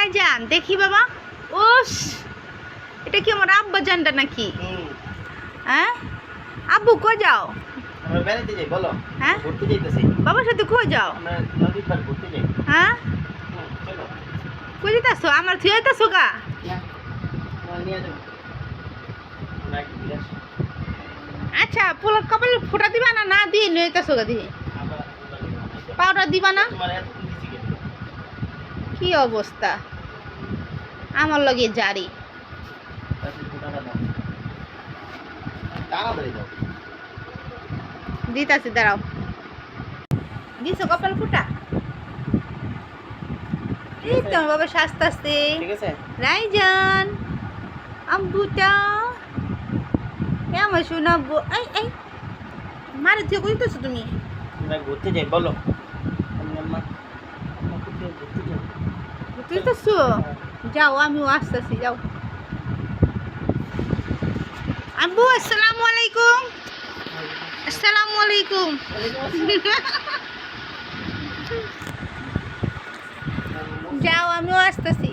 রায়জান দেখি বাবা। ওস, এটা কি আমার আব্বা জানটা নাকি? হ্যাঁ আব্বু কই যাও? আমরা বেড়াইতে যাই বলো। হ্যাঁ ঘুরতে যাইতেছি। বাবার সাথে কই যাও? আমরা নদীর পার ঘুরতে যাই। হ্যাঁ চলো। কই যেতেছো? আমার থুয়ে যেতেছো গা? না, আমরা নিয়ে যাবো। না, কি বিরাস। আচ্ছা পোলা কপালে ফোঁটা দিবা না? না দিয়ে নিয়ে যেতেছো গা দিয়ে? আমরা পাউডার দিবা না? তোমার এত দিছি কেন? কি অবস্থা আমার লগে জারি। তাহলে ফোঁটাটা দাও। তাড়াতাড়ি দাও। দিতাছি দাঁড়াও। দিছো কপাল ফোঁটা? এই তো আমার বাবা শাস্তাছে। ঠিক আছে? রাইজান আব্বুটা কেমন শোনাবো? এই এই মারে থেকে কইতেছো তুমি? আমরা ঘুরতে যাই বলো। আম্মা আম্মা কোথায় ঘুরতে যাই? কইতেছো? যাও আমিও আসতেছি, যাও। আব্বু আসসালামু আলাইকুম। আসসালামু আলাইকুম। যাও আমিও আসতেছি।